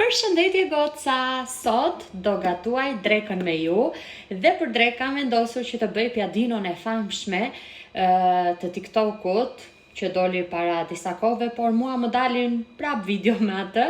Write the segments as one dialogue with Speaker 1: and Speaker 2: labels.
Speaker 1: Përshëndetje goca, sot do gatuaj drekën me ju dhe për drek kam vendosur që të bëj pjadinon e famshme të TikTokut që doli para disa kohëve, por mua më dalin prap video me atë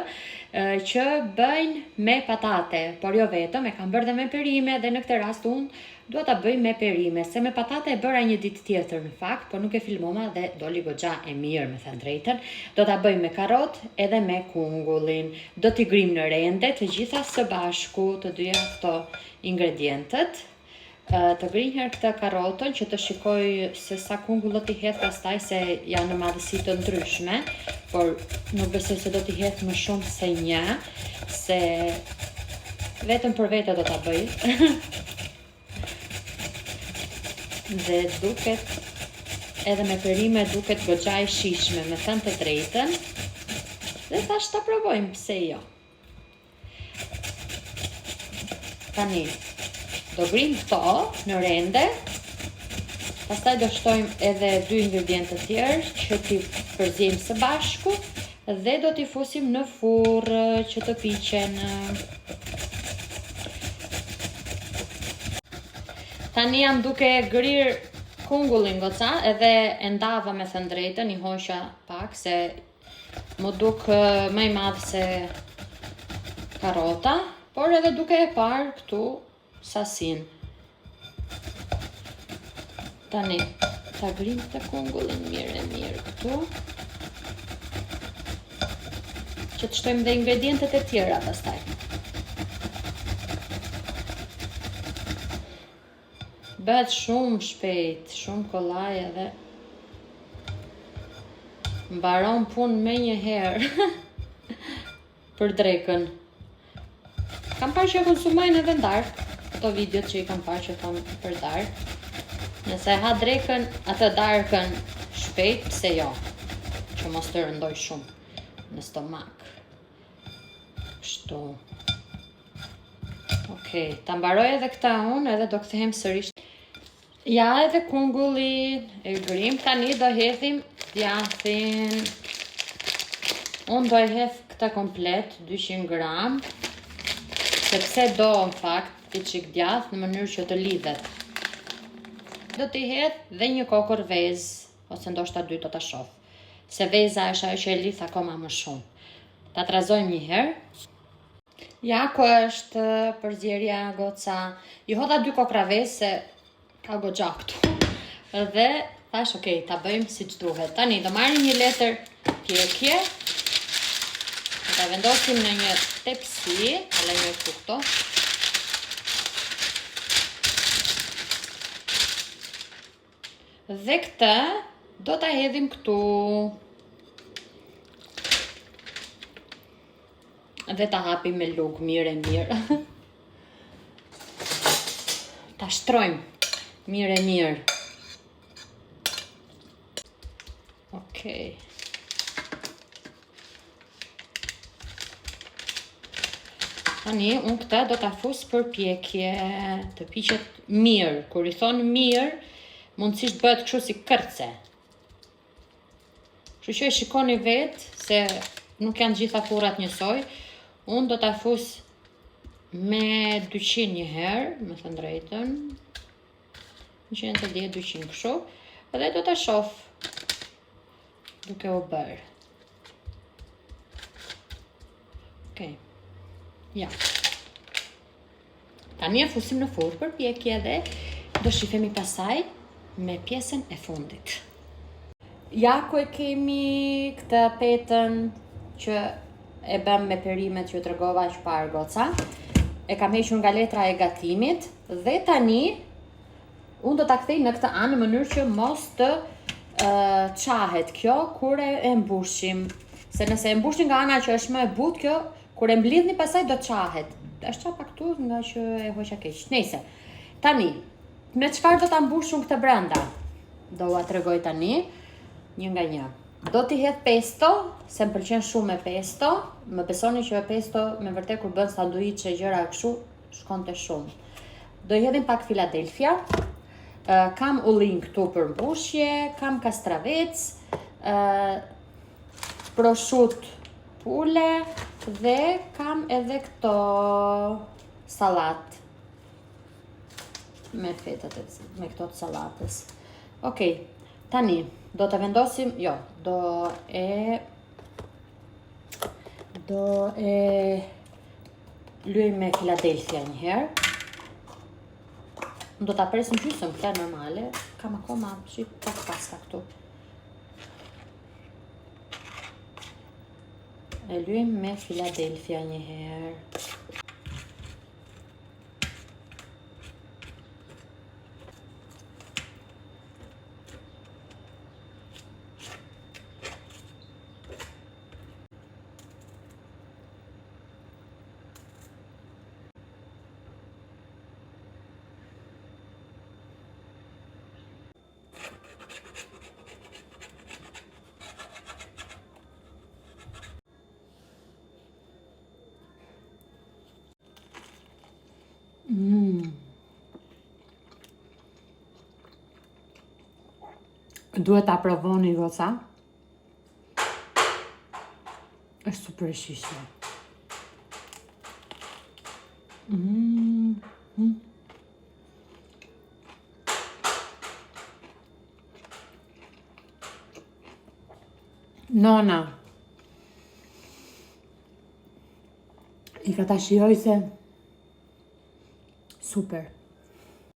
Speaker 1: që bëjnë me patate, por jo vetëm, e kam bërë dhe me perime dhe në këtë rast unë dua ta bëj me perime, se me patate e bëra një ditë tjetër në fakt, por nuk e filmova dhe doli goxha e mirë, me thënë drejtën. Do ta bëj me karrot edhe me kungullin. Do t'i grim në rende të gjitha së bashku, të dyja këto ingredientët. Të grim herë këtë karrotën që të shikoj se sa kungullët i hedh pastaj, se janë në madhësi të ndryshme, por nuk besoj se do t'i hedh më shumë se një, se vetëm për vete do ta bëj. Dhe duket edhe me perime duket goxha e shishme, me thënë të drejtën, dhe thash ta provojmë, pse jo. Tani do grim këto në rende, pastaj do shtojmë edhe 2 ingredientë të tjerë që t'i përzijmë së bashku dhe do t'i fusim në furrë që të piqen. Tani jam duke grir kungullin goca, edhe e ndava, me thënë drejtën, i hoqja pak se më duk më i madh se karrota, por edhe duke e parë këtu sasin. Tani ta grim të kungullin mirë këtu, që të shtojmë dhe ingredientet e tjera pastaj. Bëhet shumë shpejt, shumë kollaj edhe mbaron punë me një herë për drekën. Kam parë që konsumojnë edhe darkë, këto videot që i kam parë që thonë për darkë. Nëse ha drekën atë darkën shpejt, pse jo, që mos të rëndoj shumë në stomak. Kështu. Okej, ta mbaroj edhe këta unë, edhe do kthehem sërish. Ja, edhe kungullin e grim, tani do hedhim djathin. Unë do e hedh këta komplet, 200 gram, sepse do në fakt t'i qik djath në mënyrë që të lidhet. Do t'i hedh dhe një kokër vezë, ose ndoshta 2 do t'a shoh, se veza është ajo që e lidh akoma më shumë. Ta trazojmë një herë. Ja, ku është përzierja goca. I hodha 2 kokra vezë se ka goxha këtu. Dhe thash, okej, ta bëjmë siç duhet. Tani do marrim një letër pjekje. Do ta vendosim në një tepsi, ta lejmë këtu. Dhe këtë do ta hedhim këtu. Dhe ta hapim me lugë mirë. Ta shtrojmë mirë. Okej. Tani unë këta do ta fus për pjekje, të piqet mirë. Kur i thonë mirë, mundësisht bëhet kështu si kërce. Kështu që e shikoni vetë se nuk janë gjitha furrat njësoj. Unë do ta fus me 200 një herë, me thënë drejtën. 110-200 kështu. Edhe do ta shoh duke u bërë. Okej. Ja. Tani e fusim në furrë për pjekje dhe do shifemi pasaj me pjesën e fundit. Ja, ku e kemi këtë petën që e bëm me perimet që ju tregova që parë goca. E kam hequr nga letra e gatimit dhe tani unë do ta kthej në këtë anë në mënyrë që mos të qahet kjo kur e mbushim. Se nëse e mbushim nga ana që është më e butë, kjo kur e mblidhni pasaj do qahet. Është qa pak këtu nga që e hoqa keq. Nëse. Tani, me çfarë do ta mbushim këtë brenda? Do ua tregoj tani, një nga një. Do t'i hedh pesto, se më pëlqen shumë me pesto. Më besoni që pesto me vërtet kur bën sanduiçe gjëra kështu shkonte shumë. Do i hedhim pak Philadelphia. Kam ullin këtu për mbushje, kam kastravec, proshut pule dhe kam edhe këto salat me fetat me këto të salatës. Okej, tani do të vendosim, do e lyejmë me Philadelphia një herë. Do ta presim gjysmë këta normale, kam akoma pak pasta këtu. E lyejmë me Philadelphia një herë. Duhet ta provoni goca. Është super e shijshme. Nona i ka ta shijoj se super.